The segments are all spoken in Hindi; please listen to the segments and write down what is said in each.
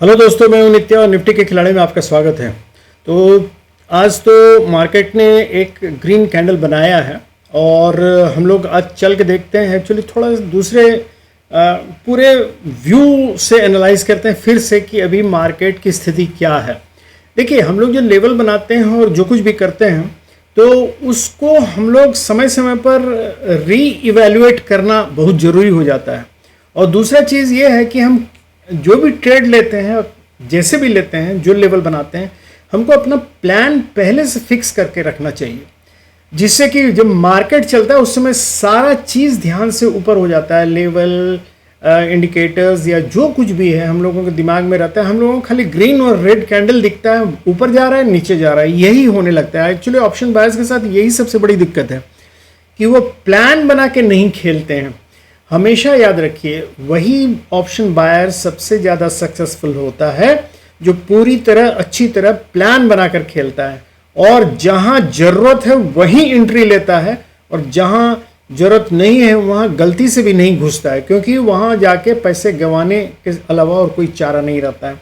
हेलो दोस्तों, मैं हूं नित्या और निफ्टी के खिलाड़ी में आपका स्वागत है। तो आज तो मार्केट ने एक ग्रीन कैंडल बनाया है और हम लोग आज चल के देखते हैं। एक्चुअली थोड़ा दूसरे पूरे व्यू से एनालाइज करते हैं फिर से कि अभी मार्केट की स्थिति क्या है। देखिए, हम लोग जो लेवल बनाते हैं और जो कुछ भी करते हैं तो उसको हम लोग समय समय पर री इवैल्यूएट करना बहुत ज़रूरी हो जाता है। और दूसरा चीज़ ये है कि हम जो भी ट्रेड लेते हैं, जैसे भी लेते हैं, जो लेवल बनाते हैं, हमको अपना प्लान पहले से फिक्स करके रखना चाहिए, जिससे कि जब मार्केट चलता है उस समय सारा चीज़ ध्यान से ऊपर हो जाता है। लेवल, इंडिकेटर्स या जो कुछ भी है हम लोगों के दिमाग में रहता है। हम लोगों को खाली ग्रीन और रेड कैंडल दिखता है, ऊपर जा रहा है नीचे जा रहा है, यही होने लगता है। एक्चुअली ऑप्शन बायर्स के साथ यही सबसे बड़ी दिक्कत है कि वो प्लान बना के नहीं खेलते हैं। हमेशा याद रखिए, वही ऑप्शन बायर सबसे ज़्यादा सक्सेसफुल होता है जो पूरी तरह अच्छी तरह प्लान बनाकर खेलता है और जहां ज़रूरत है वहीं एंट्री लेता है और जहां ज़रूरत नहीं है वहां गलती से भी नहीं घुसता है, क्योंकि वहां जाके पैसे गंवाने के अलावा और कोई चारा नहीं रहता है।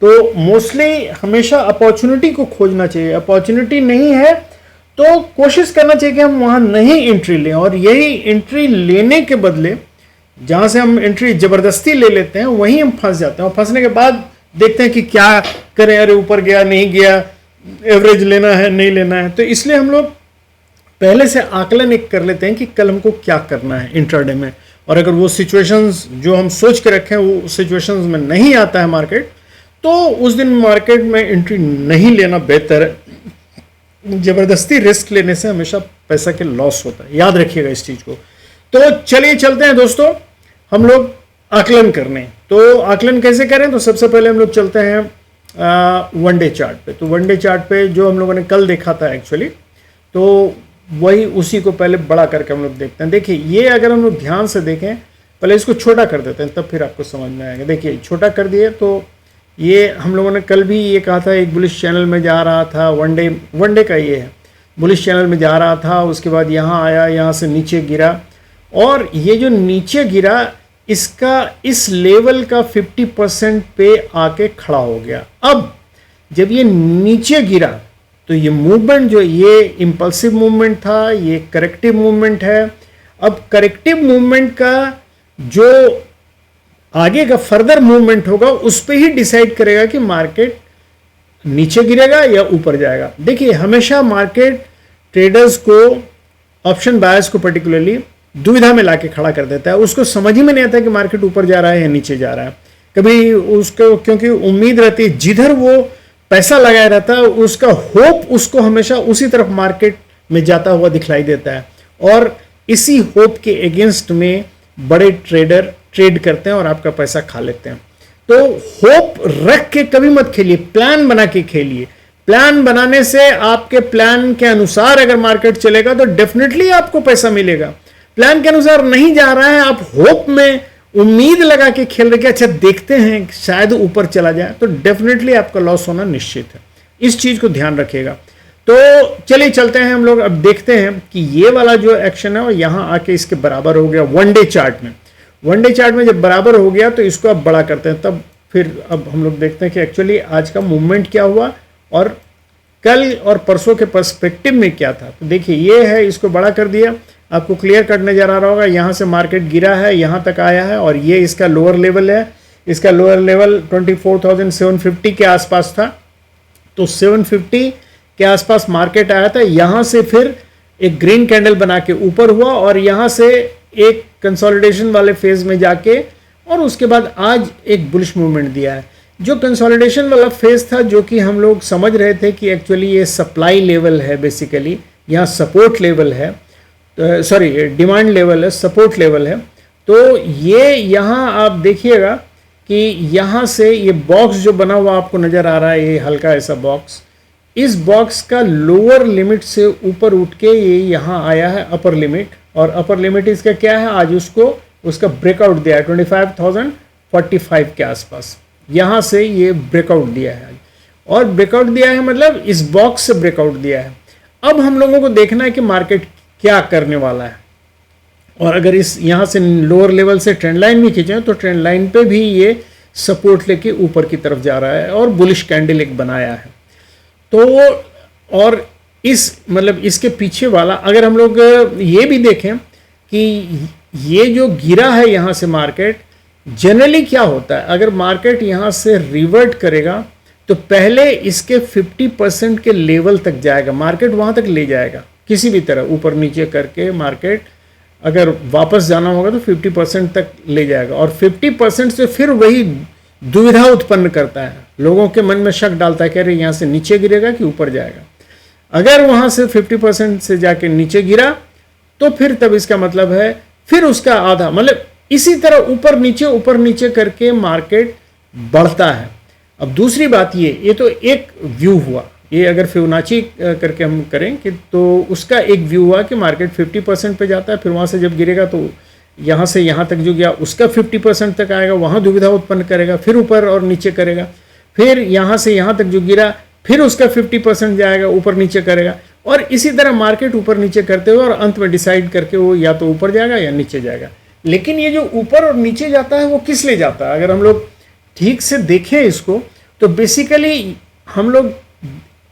तो मोस्टली हमेशा अपॉर्चुनिटी को खोजना चाहिए। अपॉर्चुनिटी नहीं है तो कोशिश करना चाहिए कि हम वहां नहीं एंट्री लें, और यही एंट्री लेने के बदले जहां से हम एंट्री ज़बरदस्ती ले लेते हैं वहीं हम फंस जाते हैं। और फंसने के बाद देखते हैं कि क्या करें, अरे ऊपर गया नहीं गया, एवरेज लेना है नहीं लेना है। तो इसलिए हम लोग पहले से आकलन एक कर लेते हैं कि कल हमको क्या करना है इंट्राडे में, और अगर वो सिचुएशंस जो हम सोच के रखें वो सिचुएशंस में नहीं आता है मार्केट, तो उस दिन मार्केट में एंट्री नहीं लेना बेहतर है। ज़बरदस्ती रिस्क लेने से हमेशा पैसा के लॉस होता है, याद रखिएगा इस चीज़ को। तो चलिए चलते हैं दोस्तों हम लोग आकलन करने। तो आकलन कैसे करें, तो सबसे पहले हम लोग चलते हैं वन डे चार्ट पे। तो वन डे चार्ट पे जो हम लोगों ने कल देखा था एक्चुअली, तो वही उसी को पहले बड़ा करके हम लोग देखते हैं। देखिए, ये अगर हम लोग ध्यान से देखें, पहले इसको छोटा कर देते हैं तब फिर आपको समझ में आएगा। देखिए, छोटा कर दिए तो ये हम लोगों ने कल भी ये कहा था, एक बुलिश चैनल में जा रहा था, वन डे का ये है, बुलिश चैनल में जा रहा था, उसके बाद यहाँ आया, यहाँ से नीचे गिरा, और ये जो नीचे गिरा इसका इस लेवल का 50% पे आके खड़ा हो गया। अब जब ये नीचे गिरा तो ये मूवमेंट, जो ये इंपल्सिव मूवमेंट था, ये करेक्टिव मूवमेंट है। अब करेक्टिव मूवमेंट का जो आगे का फर्दर मूवमेंट होगा उस पे ही डिसाइड करेगा कि मार्केट नीचे गिरेगा या ऊपर जाएगा। देखिए, हमेशा मार्केट ट्रेडर्स को, ऑप्शन बायर्स को पर्टिकुलरली दुविधा में लाके खड़ा कर देता है। उसको समझ ही में नहीं आता कि मार्केट ऊपर जा रहा है या नीचे जा रहा है। कभी उसको, क्योंकि उम्मीद रहती है, जिधर वो पैसा लगाया रहता है उसका होप उसको हमेशा उसी तरफ मार्केट में जाता हुआ दिखलाई देता है, और इसी होप के अगेंस्ट में बड़े ट्रेडर ट्रेड करते हैं और आपका पैसा खा लेते हैं। तो होप रख के कभी मत खेलिए, प्लान बना के खेलिए। प्लान बनाने से आपके प्लान के अनुसार अगर मार्केट चलेगा तो डेफिनेटली आपको पैसा मिलेगा। प्लान के अनुसार नहीं जा रहा है, आप होप में उम्मीद लगा के खेल रहे कि अच्छा देखते हैं शायद ऊपर चला जाए, तो डेफिनेटली आपका लॉस होना निश्चित है। इस चीज को ध्यान रखिएगा। तो चलिए चलते हैं हम लोग, अब देखते हैं कि ये वाला जो एक्शन है वो यहां आके इसके बराबर हो गया वन डे चार्ट में। वन डे चार्ट में जब बराबर हो गया तो इसको अब बड़ा करते हैं, तब फिर अब हम लोग देखते हैं कि एक्चुअली आज का मूवमेंट क्या हुआ और कल और परसों के पर्सपेक्टिव में क्या था। तो देखिए, ये है, इसको बड़ा कर दिया, आपको क्लियर कट नजर आ रहा होगा। यहाँ से मार्केट गिरा है, यहाँ तक आया है, और ये इसका लोअर लेवल है। इसका लोअर लेवल 24,750 के आसपास था। तो 750 के आसपास मार्केट आया था, यहाँ से फिर एक ग्रीन कैंडल बना के ऊपर हुआ, और यहाँ से एक कंसोलिडेशन वाले फेज में जाके, और उसके बाद आज एक बुलिश मूवमेंट दिया है। जो कंसोलिडेशन वाला फेज था, जो कि हम लोग समझ रहे थे कि एक्चुअली ये सप्लाई लेवल है, बेसिकली यहाँ सपोर्ट लेवल है, सॉरी डिमांड लेवल है, सपोर्ट लेवल है। तो ये यहाँ आप देखिएगा कि यहाँ से ये बॉक्स जो बना हुआ आपको नज़र आ रहा है, ये हल्का ऐसा बॉक्स, इस बॉक्स का लोअर लिमिट से ऊपर उठ के ये यहाँ आया है अपर लिमिट, और अपर लिमिट इसका क्या है, आज उसका ब्रेकआउट दिया है 25,045 के आसपास। यहाँ से ये ब्रेकआउट दिया है आज, और ब्रेकआउट दिया है मतलब इस बॉक्स से ब्रेकआउट दिया है। अब हम लोगों को देखना है कि मार्केट क्या करने वाला है, और अगर इस यहाँ से लोअर लेवल से ट्रेंड लाइन भी खींचें तो ट्रेंड लाइन पे भी ये सपोर्ट लेके ऊपर की तरफ जा रहा है और बुलिश कैंडल एक बनाया है। तो और इसके पीछे वाला अगर हम लोग ये भी देखें कि ये जो गिरा है यहाँ से मार्केट, जनरली क्या होता है, अगर मार्केट यहाँ से रिवर्ट करेगा तो पहले इसके 50% के लेवल तक जाएगा, मार्केट वहाँ तक ले जाएगा किसी भी तरह, ऊपर नीचे करके मार्केट अगर वापस जाना होगा तो 50% तक ले जाएगा, और 50% से फिर वही दुविधा उत्पन्न करता है, लोगों के मन में शक डालता है कि अरे यहाँ से नीचे गिरेगा कि ऊपर जाएगा। अगर वहाँ से 50% से जाके नीचे गिरा तो फिर तब इसका मतलब है फिर उसका आधा, मतलब इसी तरह ऊपर नीचे करके मार्केट बढ़ता है। अब दूसरी बात ये तो एक व्यू हुआ, ये अगर फिबोनाची करके हम करें कि तो उसका एक व्यू हुआ कि मार्केट 50% पे जाता है, फिर वहाँ से जब गिरेगा तो यहाँ से यहाँ तक जो गया उसका 50% तक आएगा, वहाँ दुविधा उत्पन्न करेगा, फिर ऊपर और नीचे करेगा, फिर यहाँ से यहाँ तक जो गिरा फिर उसका 50% जाएगा, ऊपर नीचे करेगा, और इसी तरह मार्केट ऊपर नीचे करते हुए और अंत में डिसाइड करके वो या तो ऊपर जाएगा या नीचे जाएगा। लेकिन ये जो ऊपर और नीचे जाता है वो किस लिए जाता है, अगर हम लोग ठीक से देखें इसको तो बेसिकली हम लोग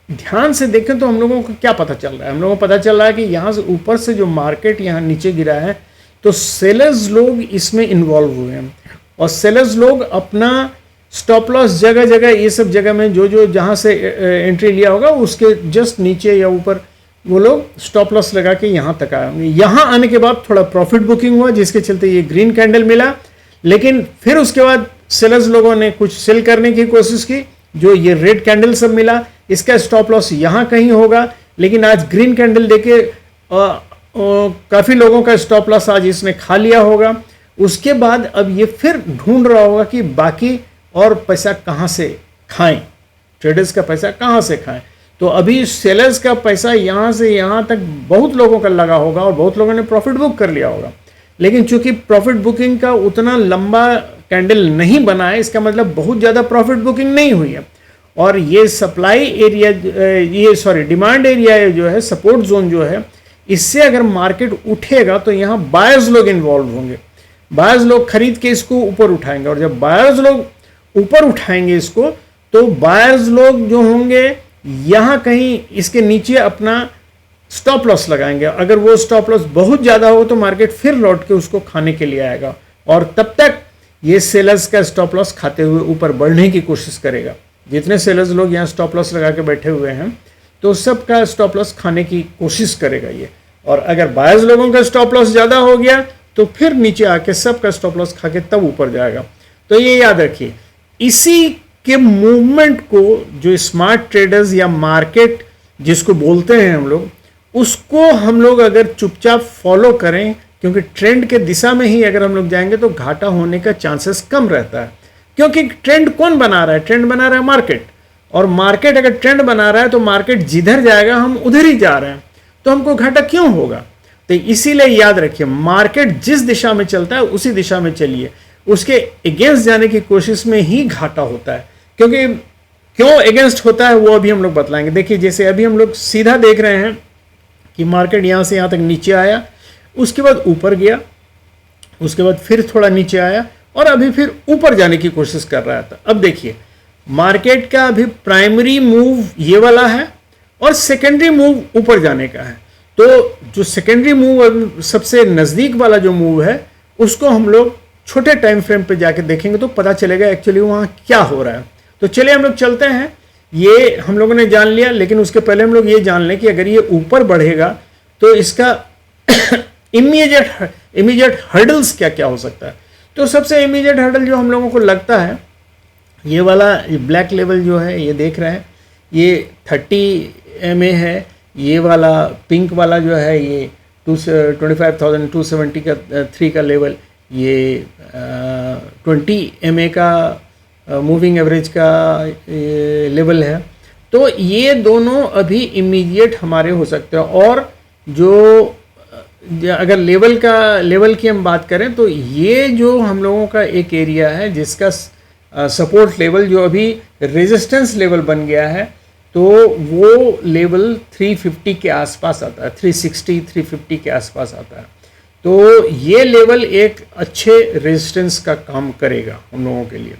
ध्यान से देखें तो हम लोगों को क्या पता चल रहा है, हम लोगों को पता चल रहा है कि यहाँ से ऊपर से जो मार्केट यहाँ नीचे गिरा है तो सेलर्स लोग इसमें इन्वॉल्व हुए हैं, और सेलर्स लोग अपना स्टॉप लॉस जगह जगह ये सब जगह में जो जहाँ से एंट्री लिया होगा उसके जस्ट नीचे या ऊपर वो लोग स्टॉप लॉस लगा के यहाँ तक आए होंगे। यहाँ आने के बाद थोड़ा प्रॉफिट बुकिंग हुआ जिसके चलते ये ग्रीन कैंडल मिला, लेकिन फिर उसके बाद सेलर्स लोगों ने कुछ सेल करने की कोशिश की, जो ये रेड कैंडल सब मिला, इसका स्टॉप लॉस यहाँ कहीं होगा, लेकिन आज ग्रीन कैंडल देके काफ़ी लोगों का स्टॉप लॉस आज इसने खा लिया होगा। उसके बाद अब ये फिर ढूंढ रहा होगा कि बाकी और पैसा कहाँ से खाएं, ट्रेडर्स का पैसा कहाँ से खाएं। तो अभी सेलर्स का पैसा यहाँ से यहाँ तक बहुत लोगों का लगा होगा और बहुत लोगों ने प्रॉफिट बुक कर लिया होगा, लेकिन चूंकि प्रॉफिट बुकिंग का उतना लंबा कैंडल नहीं बना है, इसका मतलब बहुत ज़्यादा प्रॉफिट बुकिंग नहीं हुई है, और ये सप्लाई एरिया डिमांड एरिया जो है, सपोर्ट जोन जो है, इससे अगर मार्केट उठेगा तो यहाँ बायर्स लोग इन्वॉल्व होंगे, बायर्स लोग खरीद के इसको ऊपर उठाएंगे, और जब बायर्स लोग ऊपर उठाएंगे इसको तो बायर्स लोग जो होंगे यहाँ कहीं इसके नीचे अपना स्टॉप लॉस लगाएंगे। अगर वो स्टॉप लॉस बहुत ज़्यादा हो तो मार्केट फिर लौट के उसको खाने के लिए आएगा, और तब तक ये सेलर्स का स्टॉप लॉस खाते हुए ऊपर बढ़ने की कोशिश करेगा। जितने सेलर्स लोग यहाँ स्टॉप लॉस लगा के बैठे हुए हैं तो सबका स्टॉप लॉस खाने की कोशिश करेगा ये, और अगर बायर्स लोगों का स्टॉप लॉस ज़्यादा हो गया तो फिर नीचे आके सबका स्टॉप लॉस खा के तब ऊपर जाएगा। तो ये याद रखिए, इसी के मूवमेंट को जो स्मार्ट ट्रेडर्स या मार्केट जिसको बोलते हैं हम लोग, उसको हम लोग अगर चुपचाप फॉलो करें, क्योंकि ट्रेंड के दिशा में ही अगर हम लोग जाएंगे तो घाटा होने का चांसेस कम रहता है, क्योंकि ट्रेंड कौन बना रहा है, ट्रेंड बना रहा है मार्केट, और मार्केट अगर ट्रेंड बना रहा है तो मार्केट जिधर जाएगा हम उधर ही जा रहे हैं, तो हमको घाटा क्यों होगा। तो इसीलिए याद रखिए, मार्केट जिस दिशा में चलता है उसी दिशा में चलिए, उसके अगेंस्ट जाने की कोशिश में ही घाटा होता है। क्योंकि क्यों अगेंस्ट होता है वो अभी हम लोग बतलाएंगे। देखिए, जैसे अभी हम लोग सीधा देख रहे हैं कि मार्केट यहाँ से यहाँ तक नीचे आया, उसके बाद ऊपर गया, उसके बाद फिर थोड़ा नीचे आया, और अभी फिर ऊपर जाने की कोशिश कर रहा था। अब देखिए, मार्केट का अभी प्राइमरी मूव ये वाला है और सेकेंडरी मूव ऊपर जाने का है। तो जो सेकेंडरी मूव सबसे नज़दीक वाला जो मूव है उसको हम लोग छोटे टाइम फ्रेम पे जाके देखेंगे तो पता चलेगा एक्चुअली वहाँ क्या हो रहा है। तो चलिए हम लोग चलते हैं, ये हम लोगों ने जान लिया, लेकिन उसके पहले हम लोग ये जान लें कि अगर ये ऊपर बढ़ेगा तो इसका इमीडिएट हर्डल्स क्या क्या हो सकता है। तो सबसे इमीडिएट हर्डल जो हम लोगों को लगता है, ये वाला ब्लैक लेवल जो है, ये देख रहे हैं, ये 30 MA है, ये वाला पिंक वाला जो है ये 25,270 का 3 का लेवल, ये 20 MA का मूविंग एवरेज का लेवल है। तो ये दोनों अभी इमीडिएट हमारे हो सकते हैं। और जो अगर लेवल की हम बात करें तो ये जो हम लोगों का एक एरिया है जिसका सपोर्ट लेवल जो अभी रेजिस्टेंस लेवल बन गया है, तो वो लेवल 350 के आसपास आता है, 360 350 के आसपास आता है। तो ये लेवल एक अच्छे रेजिस्टेंस का काम करेगा हम लोगों के लिए।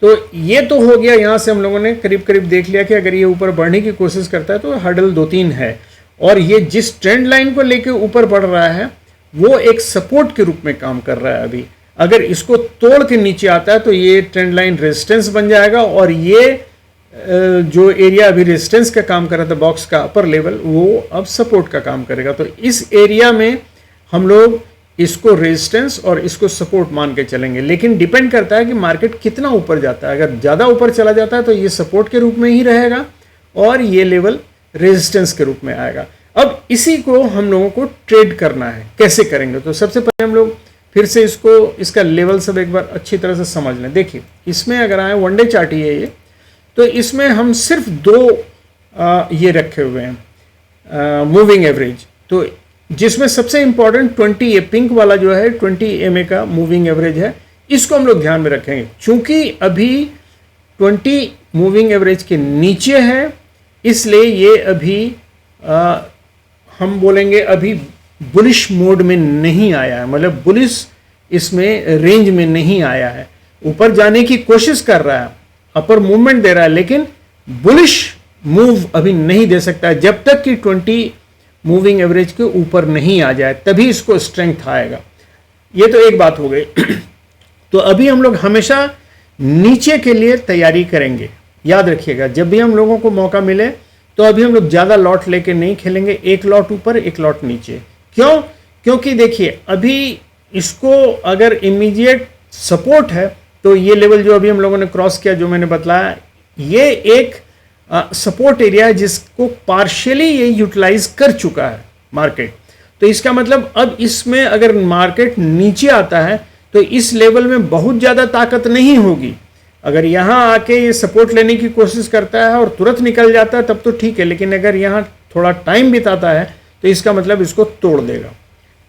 तो ये तो हो गया, यहाँ से हम लोगों ने करीब करीब देख लिया कि अगर ये ऊपर बढ़ने की कोशिश करता है तो हर्डल 2-3 है, और ये जिस ट्रेंड लाइन को लेके ऊपर बढ़ रहा है वो एक सपोर्ट के रूप में काम कर रहा है। अभी अगर इसको तोड़ के नीचे आता है तो ये ट्रेंड लाइन रेजिस्टेंस बन जाएगा, और ये जो एरिया अभी रेजिस्टेंस का काम कर रहा था बॉक्स का अपर लेवल, वो अब सपोर्ट का काम करेगा। तो इस एरिया में हम लोग इसको रेजिस्टेंस और इसको सपोर्ट मान के चलेंगे, लेकिन डिपेंड करता है कि मार्केट कितना ऊपर जाता है। अगर ज़्यादा ऊपर चला जाता है तो ये सपोर्ट के रूप में ही रहेगा और ये लेवल रेजिस्टेंस के रूप में आएगा। अब इसी को हम लोगों को ट्रेड करना है, कैसे करेंगे? तो सबसे पहले हम लोग फिर से इसका लेवल सब एक बार अच्छी तरह से समझ लें। देखिए, इसमें अगर आए, वन डे चार्ट ही है ये, तो इसमें हम सिर्फ 2 ये रखे हुए हैं मूविंग एवरेज। तो जिसमें सबसे इंपॉर्टेंट 20 ये पिंक वाला जो है 20 EMA का मूविंग एवरेज है, इसको हम लोग ध्यान में रखेंगे। चूंकि अभी 20 मूविंग एवरेज के नीचे है, इसलिए ये अभी हम बोलेंगे अभी बुलिश मोड में नहीं आया है, मतलब बुलिश इसमें रेंज में नहीं आया है। ऊपर जाने की कोशिश कर रहा है, अपर मूवमेंट दे रहा है, लेकिन बुलिश मूव अभी नहीं दे सकता है जब तक कि 20 मूविंग एवरेज के ऊपर नहीं आ जाए, तभी इसको स्ट्रेंथ आएगा। ये तो एक बात हो गई। तो अभी हम लोग हमेशा नीचे के लिए तैयारी करेंगे। याद रखिएगा, जब भी हम लोगों को मौका मिले तो अभी हम लोग ज़्यादा लॉट लेके नहीं खेलेंगे, एक लॉट ऊपर एक लॉट नीचे। क्यों? क्योंकि देखिए, अभी इसको अगर इमीडिएट सपोर्ट है तो ये लेवल जो अभी हम लोगों ने क्रॉस किया, जो मैंने बताया, ये एक सपोर्ट एरिया है जिसको पार्शियली ये यूटिलाइज कर चुका है मार्केट। तो इसका मतलब अब इसमें अगर मार्केट नीचे आता है तो इस लेवल में बहुत ज़्यादा ताकत नहीं होगी। अगर यहाँ आके ये सपोर्ट लेने की कोशिश करता है और तुरंत निकल जाता है तब तो ठीक है, लेकिन अगर यहाँ थोड़ा टाइम बिताता है तो इसका मतलब इसको तोड़ देगा,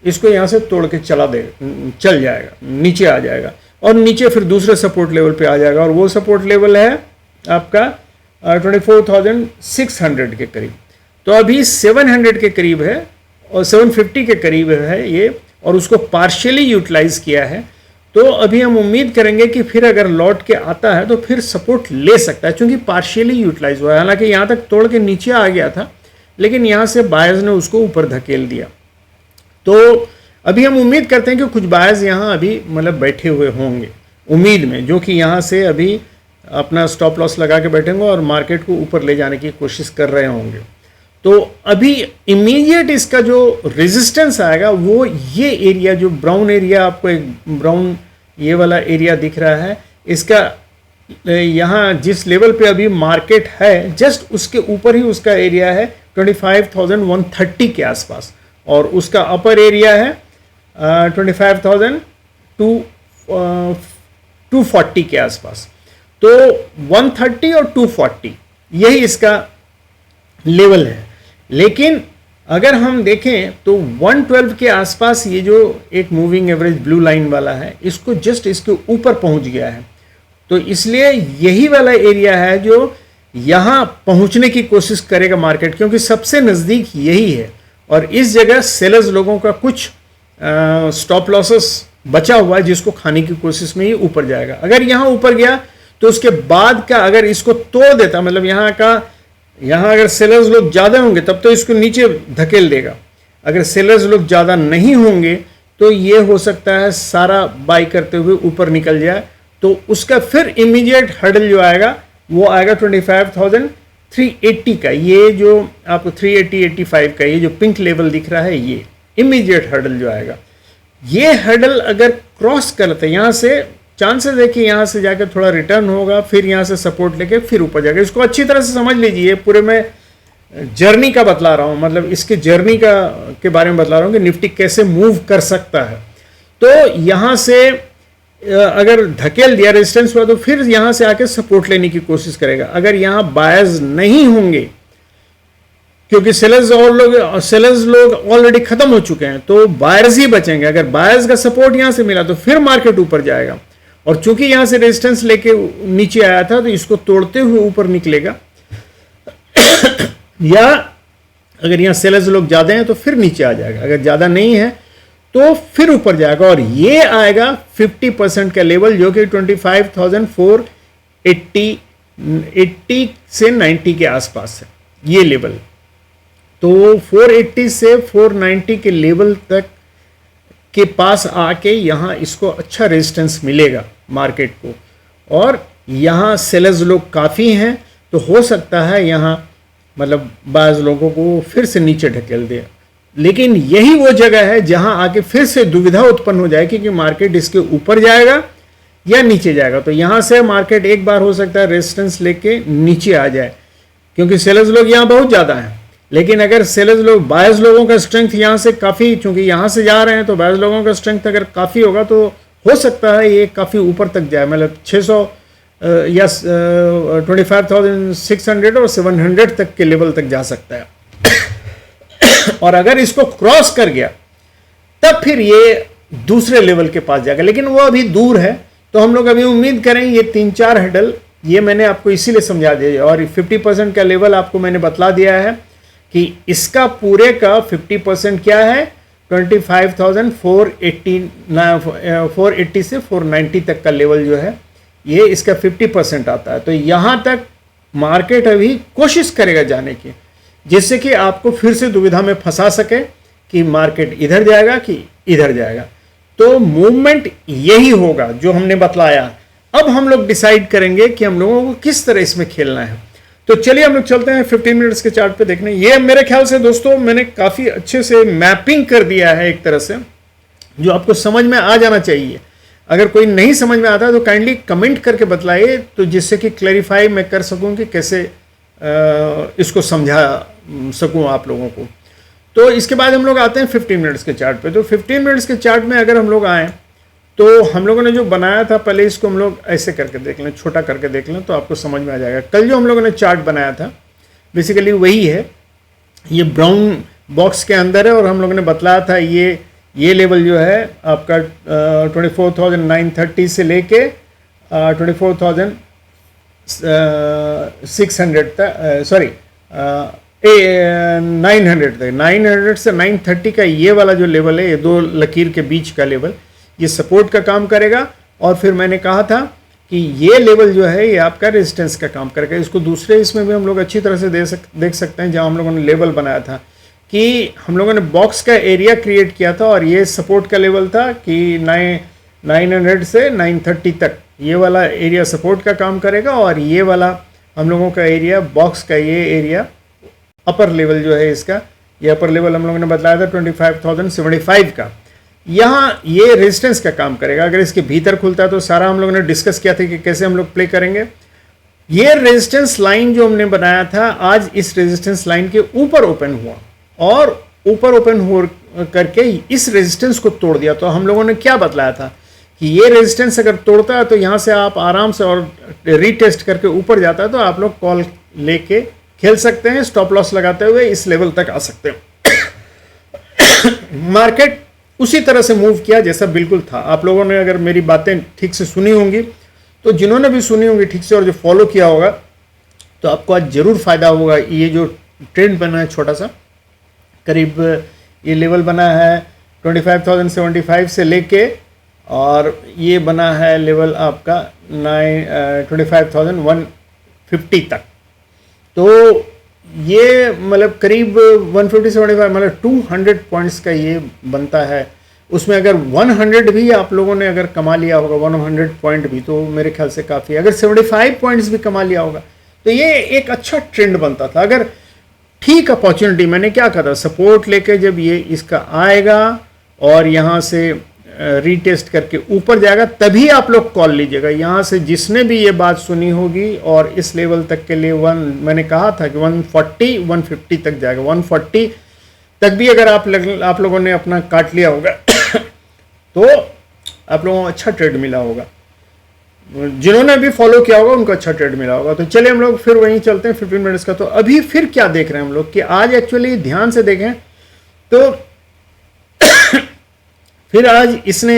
इसको यहाँ से तोड़ के चल जाएगा, नीचे आ जाएगा, और नीचे फिर दूसरे सपोर्ट लेवल पे आ जाएगा, और वो सपोर्ट लेवल है आपका 24,600 के करीब। तो अभी 700 के करीब है और 750 के करीब है ये, और उसको पार्शियली यूटिलाइज किया है। तो अभी हम उम्मीद करेंगे कि फिर अगर लौट के आता है तो फिर सपोर्ट ले सकता है, क्योंकि पार्शियली यूटिलाइज हुआ है। हालांकि यहाँ तक तोड़ के नीचे आ गया था, लेकिन यहाँ से बायर्स ने उसको ऊपर धकेल दिया। तो अभी हम उम्मीद करते हैं कि कुछ बायर्स यहाँ अभी मतलब बैठे हुए होंगे उम्मीद में, जो कि यहाँ से अभी अपना स्टॉप लॉस लगा के बैठेंगे और मार्केट को ऊपर ले जाने की कोशिश कर रहे होंगे। तो अभी इमीडिएट इसका जो रेजिस्टेंस आएगा वो ये एरिया, जो ब्राउन एरिया, आपको एक ब्राउन ये वाला एरिया दिख रहा है, इसका यहाँ जिस लेवल पे अभी मार्केट है जस्ट उसके ऊपर ही उसका एरिया है 25,130 के आसपास, और उसका अपर एरिया है 25,240 के आसपास। तो 130 और 240 यही इसका लेवल है। लेकिन अगर हम देखें तो 112 के आसपास ये जो एक मूविंग एवरेज ब्लू लाइन वाला है, इसको जस्ट इसके ऊपर पहुंच गया है। तो इसलिए यही वाला एरिया है जो यहाँ पहुंचने की कोशिश करेगा मार्केट, क्योंकि सबसे नज़दीक यही है, और इस जगह सेलर्स लोगों का कुछ स्टॉप लॉसेस बचा हुआ है जिसको खाने की कोशिश में ही ऊपर जाएगा। अगर यहाँ ऊपर गया तो उसके बाद का अगर इसको तोड़ देता, मतलब यहाँ अगर सेलर्स लोग ज़्यादा होंगे तब तो इसको नीचे धकेल देगा। अगर सेलर्स लोग ज़्यादा नहीं होंगे तो ये हो सकता है सारा बाई करते हुए ऊपर निकल जाए। तो उसका फिर इमीडिएट हर्डल जो आएगा वो आएगा 25,380 का। ये जो आपको 380-85 का ये जो पिंक लेवल दिख रहा है, ये इमीडिएट हर्डल जो आएगा, ये हर्डल अगर क्रॉस करते हैं यहाँ से, चांसेस है कि यहाँ से जाकर थोड़ा रिटर्न होगा, फिर यहाँ से सपोर्ट लेके फिर ऊपर जाएगा। इसको अच्छी तरह से समझ लीजिए, पूरे मैं जर्नी का बतला रहा हूँ, मतलब इसके जर्नी के बारे में बतला रहा हूँ कि निफ्टी कैसे मूव कर सकता है। तो यहाँ से अगर धकेल दिया, रेजिस्टेंस हुआ, तो फिर यहाँ से आके सपोर्ट लेने की कोशिश करेगा। अगर यहाँ बायर्स नहीं होंगे, क्योंकि सेलर्स लोग ऑलरेडी खत्म हो चुके हैं, तो बायर्स ही बचेंगे। अगर बायर्स का सपोर्ट यहाँ से मिला तो फिर मार्केट ऊपर जाएगा, और चूंकि यहाँ से रेजिस्टेंस लेके नीचे आया था तो इसको तोड़ते हुए ऊपर निकलेगा। या अगर यहाँ सेलर्स लोग ज़्यादा हैं तो फिर नीचे आ जाएगा, अगर ज़्यादा नहीं है तो फिर ऊपर जाएगा, और ये आएगा 50% का लेवल जो कि 80 से 90 के आसपास है ये लेवल। तो 480 से 490 के लेवल तक के पास आके यहाँ इसको अच्छा रेजिस्टेंस मिलेगा मार्केट को, और यहाँ सेलर्स लोग काफ़ी हैं, तो हो सकता है यहाँ मतलब बाज़ लोगों को फिर से नीचे ढकेल दे। लेकिन यही वो जगह है जहाँ आके फिर से दुविधा उत्पन्न हो जाएगी कि मार्केट इसके ऊपर जाएगा या नीचे जाएगा। तो यहाँ से मार्केट एक बार हो सकता है रेजिस्टेंस लेके नीचे आ जाए, क्योंकि सेलर्स लोग यहाँ बहुत ज़्यादा हैं। लेकिन अगर सेलर्स लोग, बायर्स लोगों का स्ट्रेंथ यहाँ से काफ़ी, चूंकि यहाँ से जा रहे हैं तो बायर्स लोगों का स्ट्रेंथ अगर काफ़ी होगा तो हो सकता है ये काफ़ी ऊपर तक जाए, मतलब 600 या 25,600 और 700 तक के लेवल तक जा सकता है। और अगर इसको क्रॉस कर गया तब फिर ये दूसरे लेवल के पास जाएगा, लेकिन वो अभी दूर है। तो हम लोग अभी उम्मीद करें ये 3-4 हैंडल, ये मैंने आपको इसीलिए समझा दिया, और 50% का लेवल आपको मैंने बतला दिया है कि इसका पूरे का 50% क्या है, 25,480 से 490 तक का लेवल जो है ये इसका 50% आता है। तो यहाँ तक मार्केट अभी कोशिश करेगा जाने की, जिससे कि आपको फिर से दुविधा में फंसा सके कि मार्केट इधर जाएगा कि इधर जाएगा। तो मूवमेंट यही होगा जो हमने बतलाया। अब हम लोग डिसाइड करेंगे कि हम लोगों को किस तरह इसमें खेलना है। तो चलिए हम लोग चलते हैं 15 मिनट्स के चार्ट पे देखने। ये मेरे ख्याल से दोस्तों मैंने काफ़ी अच्छे से मैपिंग कर दिया है एक तरह से, जो आपको समझ में आ जाना चाहिए। अगर कोई नहीं समझ में आता तो काइंडली कमेंट करके बतलाइए, तो जिससे कि क्लैरिफाई मैं कर सकूं कि कैसे इसको समझा सकूं आप लोगों को। तो इसके बाद हम लोग आते हैं 15 मिनट्स के चार्ट पे। तो 15 मिनट्स के चार्ट में अगर हम लोग आएँ तो हम लोगों ने जो बनाया था, पहले इसको हम लोग ऐसे करके देख लें, छोटा करके देख लें, तो आपको समझ में आ जाएगा। कल जो हम लोगों ने चार्ट बनाया था बेसिकली वही है, ये ब्राउन बॉक्स के अंदर है, और हम लोगों ने बतलाया था ये लेवल जो है आपका 24,930 से लेके 24,600 तक, सॉरी 900 तक, 900 से 930 का ये वाला जो लेवल है, ये दो लकीर के बीच का लेवल, ये सपोर्ट का काम करेगा। और फिर मैंने कहा था कि ये लेवल जो है ये आपका रेजिस्टेंस का काम करेगा। इसको दूसरे इसमें भी हम लोग अच्छी तरह से देख सकते हैं, जहाँ हम लोगों ने लेवल बनाया था कि हम लोगों ने बॉक्स का एरिया क्रिएट किया था, और ये सपोर्ट का लेवल था कि 900 से 930 तक ये वाला एरिया सपोर्ट का काम करेगा, और ये वाला हम लोगों का एरिया, बॉक्स का ये एरिया अपर लेवल जो है इसका, ये अपर लेवल हम लोगों ने बताया था 25,075 का, यहाँ ये रेजिस्टेंस का काम करेगा। अगर इसके भीतर खुलता है तो सारा हम लोगों ने डिस्कस किया था कि कैसे हम लोग प्ले करेंगे। ये रेजिस्टेंस लाइन जो हमने बनाया था आज इस रेजिस्टेंस लाइन के ऊपर ओपन हुआ, और ऊपर ओपन हो करके इस रेजिस्टेंस को तोड़ दिया। तो हम लोगों ने क्या बतलाया था कि ये रेजिस्टेंस अगर तोड़ता है तो यहाँ से आप आराम से और रीटेस्ट करके ऊपर जाता है तो आप लोग कॉल लेके खेल सकते हैं, स्टॉप लॉस लगाते हुए इस लेवल तक आ सकते हैं। मार्केट उसी तरह से मूव किया जैसा बिल्कुल था। आप लोगों ने अगर मेरी बातें ठीक से सुनी होंगी, तो जिन्होंने भी सुनी होंगी ठीक से और जो फॉलो किया होगा, तो आपको आज ज़रूर फ़ायदा होगा। ये जो ट्रेंड बना है छोटा सा, करीब ये लेवल बना है 25,075 से लेके, और ये बना है लेवल आपका 25,150 तक। तो ये मतलब करीब 150 से 125 मतलब 200 पॉइंट्स का ये बनता है। उसमें अगर 100 भी आप लोगों ने अगर कमा लिया होगा, 100 पॉइंट भी, तो मेरे ख्याल से काफ़ी। अगर 75 पॉइंट्स भी कमा लिया होगा तो ये एक अच्छा ट्रेंड बनता था। अगर ठीक अपॉर्चुनिटी, मैंने क्या कहा था, सपोर्ट लेके जब ये इसका आएगा और यहाँ से रीटेस्ट करके ऊपर जाएगा, तभी आप लोग कॉल लीजिएगा। यहाँ से जिसने भी ये बात सुनी होगी, और इस लेवल तक के लिए मैंने कहा था कि 140 150 तक जाएगा। 140 तक भी अगर आप लोगों ने अपना काट लिया होगा तो आप लोगों को अच्छा ट्रेड मिला होगा। जिन्होंने भी फॉलो किया होगा उनको अच्छा ट्रेड मिला होगा। तो चलिए हम लोग फिर वहीं चलते हैं 15 मिनट्स का। तो अभी फिर क्या देख रहे हैं हम लोग कि आज एक्चुअली ध्यान से देखें तो फिर आज इसने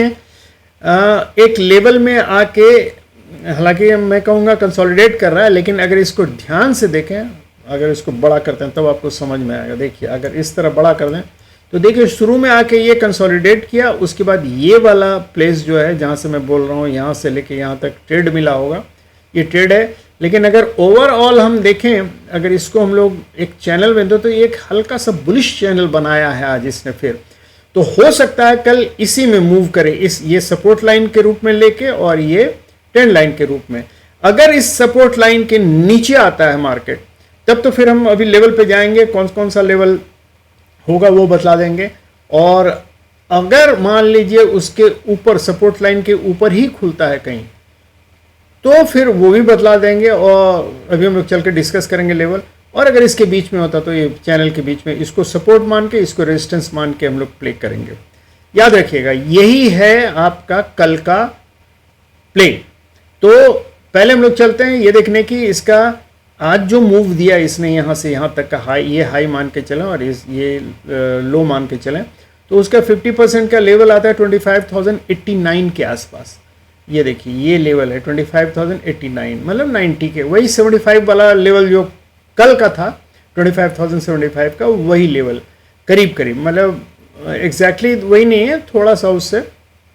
एक लेवल में आके, हालांकि मैं कहूँगा कंसोलिडेट कर रहा है, लेकिन अगर इसको ध्यान से देखें, अगर इसको बड़ा करते हैं तब आपको समझ में आएगा। देखिए अगर इस तरह बड़ा कर दें तो देखिए शुरू में आके ये कंसोलिडेट किया, उसके बाद ये वाला प्लेस जो है जहाँ से मैं बोल रहा हूँ, यहाँ से लेके यहाँ तक ट्रेड मिला होगा, ये ट्रेड है। लेकिन अगर ओवरऑल हम देखें, अगर इसको हम लोग एक चैनल में दो तो ये एक हल्का सा बुलिश चैनल बनाया है आज इसने फिर, तो हो सकता है कल इसी में मूव करे, इस ये सपोर्ट लाइन के रूप में लेके और ये ट्रेंड लाइन के रूप में। अगर इस सपोर्ट लाइन के नीचे आता है मार्केट, तब तो फिर हम अभी लेवल पे जाएंगे, कौन कौन सा लेवल होगा वो बतला देंगे। और अगर मान लीजिए उसके ऊपर सपोर्ट लाइन के ऊपर ही खुलता है कहीं, तो फिर वो भी बतला देंगे और अभी हम लोग चल के डिस्कस करेंगे लेवल। और अगर इसके बीच में होता तो ये चैनल के बीच में इसको सपोर्ट मान के इसको रेजिस्टेंस मान के हम लोग प्ले करेंगे। याद रखिएगा यही है आपका कल का प्ले। तो पहले हम लोग चलते हैं ये देखने की इसका आज जो मूव दिया इसने यहाँ से यहाँ तक का हाई, ये हाई मान के चलें और ये लो मान के चलें, तो उसका 50% का लेवल आता है 25,089 के आसपास। ये देखिए ये लेवल है 25,089, मतलब 90 के, वही 75 वाला लेवल जो कल का था 25,075 का, वही लेवल करीब करीब, मतलब एग्जैक्टली वही नहीं है, थोड़ा सा उससे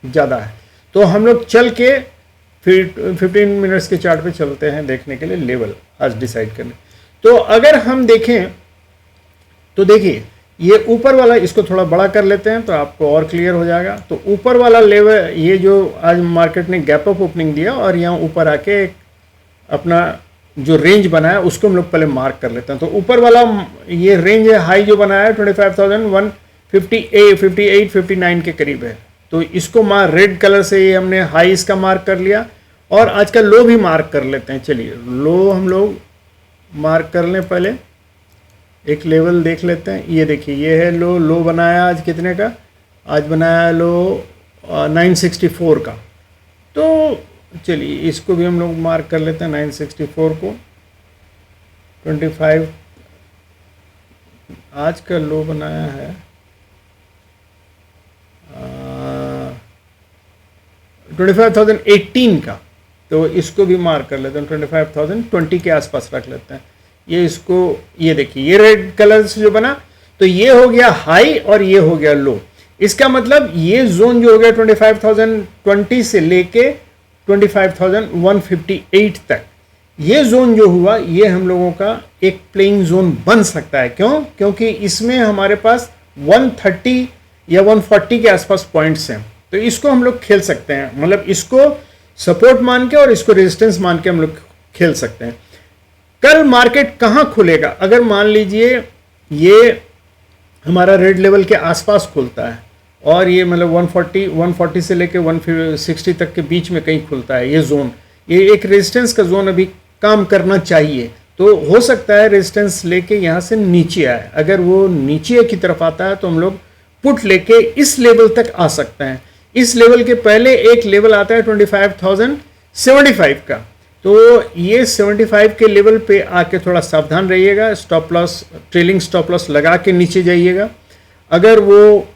ज़्यादा है। तो हम लोग चल के फिर 15 मिनट्स के चार्ट पे चलते हैं देखने के लिए लेवल आज डिसाइड करने। तो अगर हम देखें तो देखिए ये ऊपर वाला, इसको थोड़ा बड़ा कर लेते हैं तो आपको और क्लियर हो जाएगा। तो ऊपर वाला लेवल, ये जो आज मार्केट ने गैप अप ओपनिंग दिया और यहाँ ऊपर आके अपना जो रेंज बनाया उसको हम लोग पहले मार्क कर लेते हैं। तो ऊपर वाला ये रेंज है, हाई जो बनाया है 25,158, 59 के करीब है। तो इसको रेड कलर से ये हमने हाई इसका मार्क कर लिया और आज का लो भी मार्क कर लेते हैं। चलिए लो हम लोग मार्क कर लें, पहले एक लेवल देख लेते हैं। ये देखिए ये है लो, लो बनाया आज कितने का, आज बनाया लो 964 का। तो चलिए इसको भी हम लोग मार्क कर लेते हैं 964 को। 25 आज का लो बनाया है 25,018 का, तो इसको भी मार्क कर लेते हैं 25,020 के आसपास रख लेते हैं। ये इसको, ये देखिए ये रेड कलर से जो बना, तो ये हो गया हाई और ये हो गया लो। इसका मतलब ये जोन जो हो गया 25,020 से लेके 25,158 तक, ये जोन जो हुआ ये हम लोगों का एक प्लेइंग जोन बन सकता है। क्यों? क्योंकि इसमें हमारे पास 130 या 140 के आसपास पॉइंट्स हैं, तो इसको हम लोग खेल सकते हैं, मतलब इसको सपोर्ट मान के और इसको रेजिस्टेंस मान के हम लोग खेल सकते हैं। कल मार्केट कहाँ खुलेगा? अगर मान लीजिए ये हमारा रेड लेवल के आसपास खुलता है और ये मतलब 140 से लेके 160 तक के बीच में कहीं खुलता है, ये जोन, ये एक रेजिस्टेंस का जोन अभी काम करना चाहिए। तो हो सकता है रेजिस्टेंस लेके यहाँ से नीचे आए। अगर वो नीचे की तरफ आता है तो हम लोग पुट लेके इस लेवल तक आ सकते हैं। इस लेवल के पहले एक लेवल आता है 25,075 का, तो ये 75 के लेवल पे आके थोड़ा सावधान रहिएगा, stop loss, trailing stop loss लगा के नीचे जाइएगा। अगर वो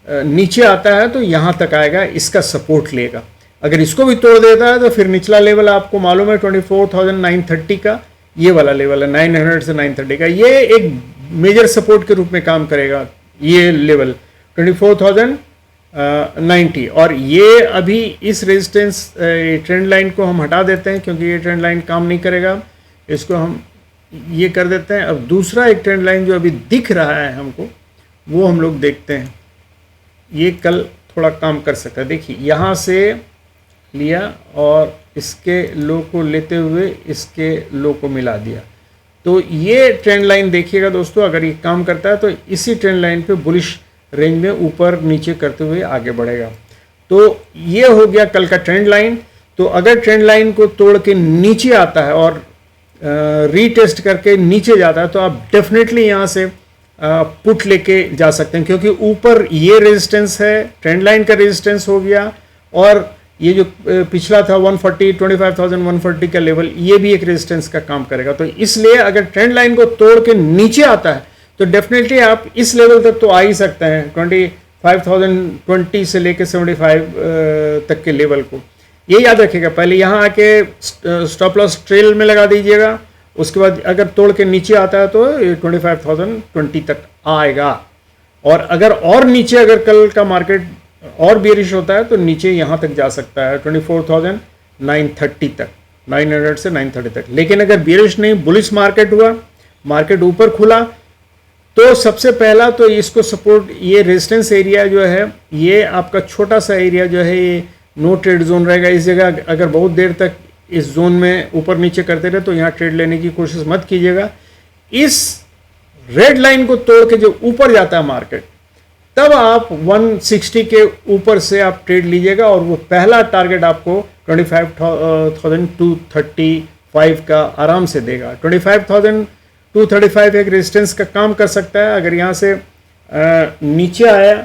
नीचे आता है तो यहाँ तक आएगा, इसका सपोर्ट लेगा। अगर इसको भी तोड़ देता है तो फिर निचला लेवल आपको मालूम है 24,930 का, ये वाला लेवल है 900 से 930 का, ये एक मेजर सपोर्ट के रूप में काम करेगा। ये लेवल 24,090 और ये अभी इस रेजिस्टेंस ट्रेंड लाइन को हम हटा देते हैं क्योंकि ये ट्रेंड लाइन काम नहीं करेगा, इसको हम ये कर देते हैं। अब दूसरा एक ट्रेंड लाइन जो अभी दिख रहा है हमको, वो हम लोग देखते हैं, ये कल थोड़ा काम कर सकता है। देखिए यहाँ से लिया और इसके लो को लेते हुए इसके लो को मिला दिया, तो ये ट्रेंड लाइन देखिएगा दोस्तों, अगर ये काम करता है तो इसी ट्रेंड लाइन पे बुलिश रेंज में ऊपर नीचे करते हुए आगे बढ़ेगा। तो ये हो गया कल का ट्रेंड लाइन। तो अगर ट्रेंड लाइन को तोड़ के नीचे आता है और रीटेस्ट करके नीचे जाता है तो आप डेफिनेटली यहाँ से पुट लेके जा सकते हैं, क्योंकि ऊपर ये रेजिस्टेंस है, ट्रेंड लाइन का रेजिस्टेंस हो गया, और ये जो पिछला था 140, 25,140 का लेवल, ये भी एक रेजिस्टेंस का काम करेगा। तो इसलिए अगर ट्रेंड लाइन को तोड़ के नीचे आता है तो डेफिनेटली आप इस लेवल तक तो आ ही सकते हैं, 25,020 से लेके 75 तक के लेवल को। ये याद रखिएगा, पहले यहाँ आके स्टॉप लॉस ट्रेल में लगा दीजिएगा, उसके बाद अगर तोड़ के नीचे आता है तो 25,020 तक आएगा। और अगर और नीचे अगर कल का मार्केट और बेरिश होता है तो नीचे यहाँ तक जा सकता है 24,930 तक, 900 से 930 तक। लेकिन अगर बेरिश नहीं, बुलिश मार्केट हुआ, मार्केट ऊपर खुला, तो सबसे पहला तो इसको सपोर्ट, ये रेजिस्टेंस एरिया जो है, ये आपका छोटा सा एरिया जो है, ये नो ट्रेड जोन रहेगा। इस जगह अगर बहुत देर तक इस जोन में ऊपर नीचे करते रहे तो यहाँ ट्रेड लेने की कोशिश मत कीजिएगा। इस रेड लाइन को तोड़ के जो ऊपर जाता है मार्केट, तब आप 160 के ऊपर से आप ट्रेड लीजिएगा, और वो पहला टारगेट आपको 25,235 का आराम से देगा। 25,235 एक रेजिस्टेंस का काम कर सकता है। अगर यहाँ से नीचे आया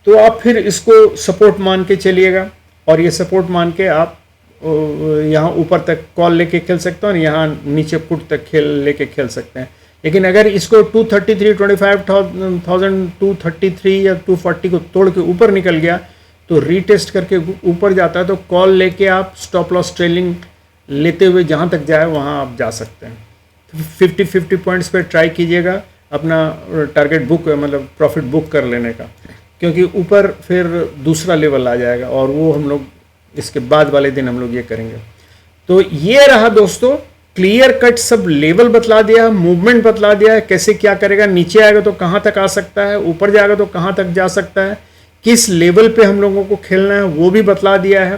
तो आप फिर इसको सपोर्ट मान के चलिएगा, और ये सपोर्ट मान के आप यहाँ ऊपर तक कॉल लेके खेल सकते हैं, और यहाँ नीचे पुट तक लेके खेल सकते हैं। लेकिन अगर इसको 233, 25,233 या 240 को तोड़ के ऊपर निकल गया तो रीटेस्ट करके ऊपर जाता है, तो कॉल लेके आप स्टॉप लॉस ट्रेलिंग लेते हुए जहाँ तक जाए वहाँ आप जा सकते हैं। 50 पॉइंट्स पे ट्राई कीजिएगा अपना टारगेट बुक, मतलब प्रॉफिट बुक कर लेने का, क्योंकि ऊपर फिर दूसरा लेवल आ जाएगा, और वो हम लोग इसके बाद वाले दिन हम लोग ये करेंगे। तो ये रहा दोस्तों, क्लियर कट सब लेवल बतला दिया, मूवमेंट बतला दिया है, कैसे क्या करेगा, नीचे आएगा तो कहाँ तक आ सकता है, ऊपर जाएगा तो कहाँ तक जा सकता है, किस लेवल पे हम लोगों को खेलना है वो भी बतला दिया है,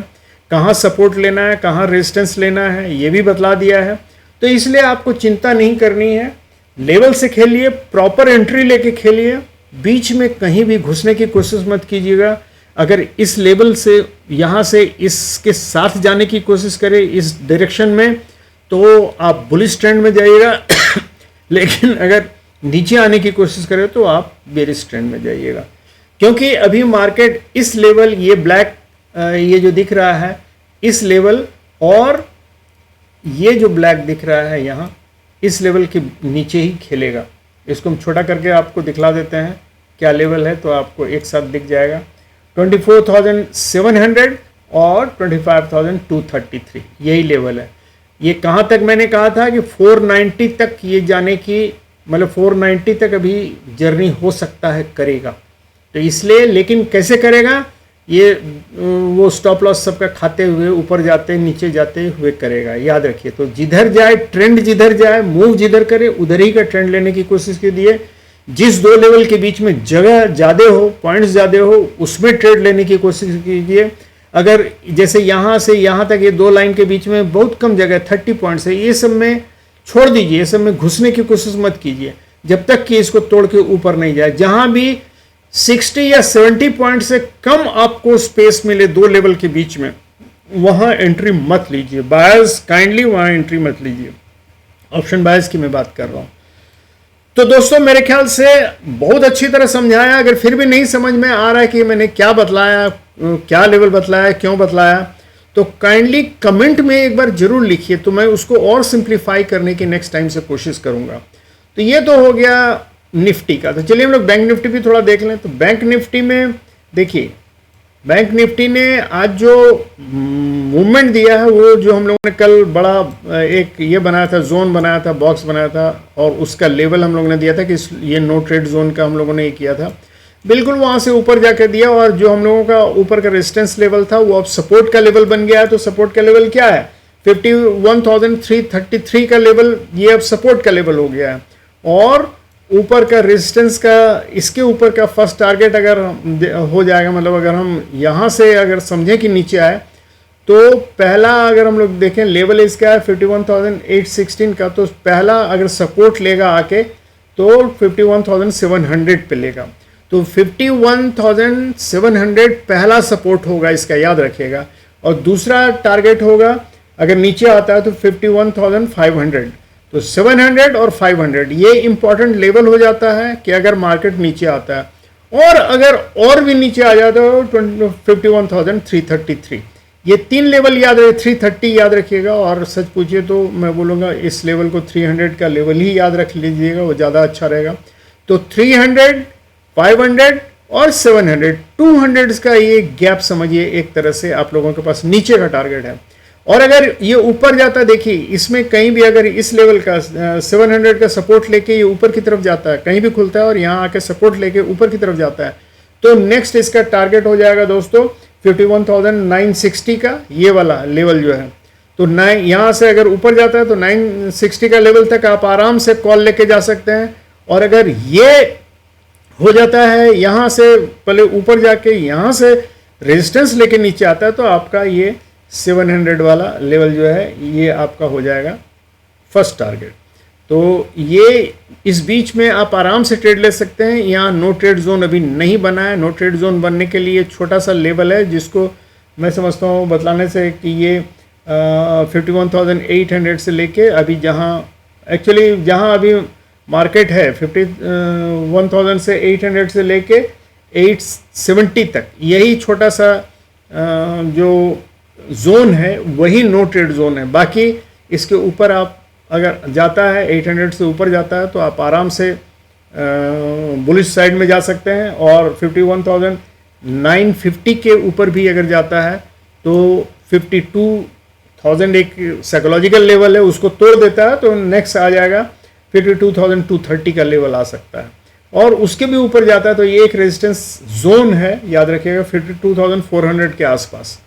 कहाँ सपोर्ट लेना है, कहाँ रेजिस्टेंस लेना है ये भी बतला दिया है। तो इसलिए आपको चिंता नहीं करनी है, लेवल से खेलिए, प्रॉपर एंट्री लेके खेलिए, बीच में कहीं भी घुसने की कोशिश मत कीजिएगा। अगर इस लेवल से यहाँ से इसके साथ जाने की कोशिश करें इस डायरेक्शन में, तो आप बुलिश ट्रेंड में जाइएगा लेकिन अगर नीचे आने की कोशिश करें तो आप बेरिश ट्रेंड में जाइएगा, क्योंकि अभी मार्केट इस लेवल, ये ब्लैक ये जो दिख रहा है इस लेवल, और ये जो ब्लैक दिख रहा है यहाँ, इस लेवल के नीचे ही खेलेगा। इसको हम छोटा करके आपको दिखला देते हैं क्या लेवल है, तो आपको एक साथ दिख जाएगा। 24,700 और 25,233 यही लेवल है। ये कहाँ तक मैंने कहा था कि 490 तक ये जाने की, मतलब 490 तक अभी जर्नी हो सकता है करेगा, तो इसलिए, लेकिन कैसे करेगा ये, वो स्टॉप लॉस सबका खाते हुए ऊपर जाते नीचे जाते हुए करेगा, याद रखिए। तो जिधर जाए ट्रेंड, जिधर जाए मूव जिधर करे उधर ही का ट्रेंड लेने की कोशिश कीजिए। जिस दो लेवल के बीच में जगह ज़्यादा हो, पॉइंट्स ज़्यादा हो, उसमें ट्रेड लेने की कोशिश कीजिए। अगर जैसे यहाँ से यहाँ तक ये दो लाइन के बीच में बहुत कम जगह 30 पॉइंट्स है, ये सब में छोड़ दीजिए, ये सब में घुसने की कोशिश मत कीजिए जब तक कि इसको तोड़ के ऊपर नहीं जाए। जहाँ भी 60 या 70 पॉइंट से कम आपको स्पेस मिले दो लेवल के बीच में, वहाँ एंट्री मत लीजिए। बायर्स काइंडली वहाँ एंट्री मत लीजिए। ऑप्शन बायर्स की मैं बात कर रहा हूँ। तो दोस्तों मेरे ख्याल से बहुत अच्छी तरह समझाया। अगर फिर भी नहीं समझ में आ रहा है कि मैंने क्या बतलाया, क्या लेवल बतलाया, क्यों बतलाया, तो काइंडली कमेंट में एक बार जरूर लिखिए, तो मैं उसको और सिंप्लीफाई करने की नेक्स्ट टाइम से कोशिश करूंगा। तो ये तो हो गया निफ्टी का। तो चलिए हम लोग बैंक निफ्टी भी थोड़ा देख लें। तो बैंक निफ्टी में देखिए, बैंक निफ्टी ने आज जो मूवमेंट दिया है, वो जो हम लोगों ने कल बड़ा एक ये बनाया था, जोन बनाया था, बॉक्स बनाया था, और उसका लेवल हम लोगों ने दिया था कि ये नो ट्रेड जोन का हम लोगों ने ये किया था, बिल्कुल वहाँ से ऊपर जाकर दिया। और जो हम लोगों का ऊपर का रेजिस्टेंस लेवल था वो अब सपोर्ट का लेवल बन गया है। तो सपोर्ट का लेवल क्या है, 51,333 का लेवल, ये अब सपोर्ट का लेवल हो गया है। और ऊपर का रेजिस्टेंस का, इसके ऊपर का फर्स्ट टारगेट अगर हो जाएगा, मतलब अगर हम यहाँ से अगर समझें कि नीचे आए, तो पहला अगर हम लोग देखें लेवल इसका है 51,816 का, तो पहला अगर सपोर्ट लेगा आके तो 51,700 पे लेगा। तो 51,700 पहला सपोर्ट होगा इसका, याद रखिएगा। और दूसरा टारगेट होगा अगर नीचे आता है तो 51,500। तो 700 और 500 ये इंपॉर्टेंट लेवल हो जाता है कि अगर मार्केट नीचे आता है, और अगर और भी नीचे आ जाता है तो 51,333। ये तीन लेवल याद रहे, 330 याद रखिएगा। और सच पूछिए तो मैं बोलूँगा इस लेवल को 300 का लेवल ही याद रख लीजिएगा, वो ज़्यादा अच्छा रहेगा। तो 300, 500 और 700, 200 का ये गैप समझिए एक तरह से आप लोगों के पास नीचे का टारगेट है। और अगर ये ऊपर जाता है, देखिए इसमें कहीं भी अगर इस लेवल का 700 का सपोर्ट लेके ये ऊपर की तरफ जाता है, कहीं भी खुलता है और यहाँ आके सपोर्ट लेके ऊपर की तरफ जाता है, तो नेक्स्ट इसका टारगेट हो जाएगा दोस्तों 51,960 का ये वाला लेवल जो है। तो यहाँ से अगर ऊपर जाता है तो 960 का लेवल तक आप आराम से कॉल लेके जा सकते हैं। और अगर ये हो जाता है यहाँ से पहले ऊपर जाके यहाँ से रेजिस्टेंस लेके नीचे आता है तो आपका ये 700 वाला लेवल जो है ये आपका हो जाएगा फर्स्ट टारगेट। तो ये इस बीच में आप आराम से ट्रेड ले सकते हैं। यहाँ नो ट्रेड जोन अभी नहीं बना है। नो ट्रेड जोन बनने के लिए छोटा सा लेवल है जिसको मैं समझता हूँ बतलाने से कि ये 51,800 से लेके अभी जहाँ अभी मार्केट है 51,000 से 800 से लेके 870 तक, यही छोटा सा जो जोन है वही नो ट्रेड जोन है। बाकी इसके ऊपर आप अगर जाता है 800 से ऊपर जाता है तो आप आराम से बुलिश साइड में जा सकते हैं। और 51,950 के ऊपर भी अगर जाता है तो 52,000 एक साइकोलॉजिकल लेवल है, उसको तोड़ देता है तो नेक्स्ट आ जाएगा 52,230 का लेवल आ सकता है। और उसके भी ऊपर जाता है तो ये एक रेजिस्टेंस जोन है, याद रखिएगा 52,400 के आसपास।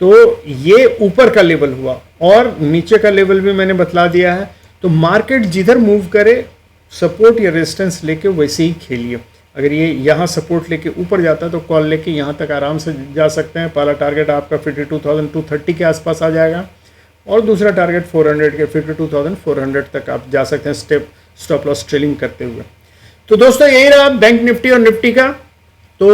तो ये ऊपर का लेवल हुआ और नीचे का लेवल भी मैंने बतला दिया है। तो मार्केट जिधर मूव करे सपोर्ट या रेजिस्टेंस लेके वैसे ही खेलिए। अगर ये यहाँ सपोर्ट लेके ऊपर जाता है तो कॉल लेके यहाँ तक आराम से जा सकते हैं। पहला टारगेट आपका 52,230 के आसपास आ जाएगा और दूसरा टारगेट 400 के 52,400 तक आप जा सकते हैं स्टॉप लॉस ट्रेलिंग करते हुए। तो दोस्तों यही रहा बैंक निफ्टी और निफ्टी का। तो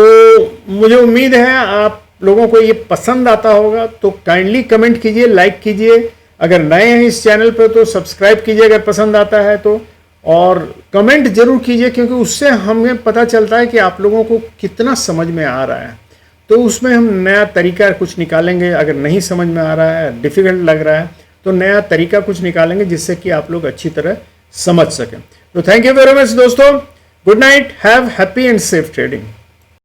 मुझे उम्मीद है आप लोगों को ये पसंद आता होगा, तो काइंडली कमेंट कीजिए, लाइक कीजिए। अगर नए हैं इस चैनल पर तो सब्सक्राइब कीजिए अगर पसंद आता है तो, और कमेंट जरूर कीजिए क्योंकि उससे हमें पता चलता है कि आप लोगों को कितना समझ में आ रहा है। तो उसमें हम नया तरीका कुछ निकालेंगे। अगर नहीं समझ में आ रहा है, डिफ़िकल्ट लग रहा है, तो नया तरीका कुछ निकालेंगे जिससे कि आप लोग अच्छी तरह समझ सकें। तो थैंक यू वेरी मच दोस्तों, good night, have happy and safe trading.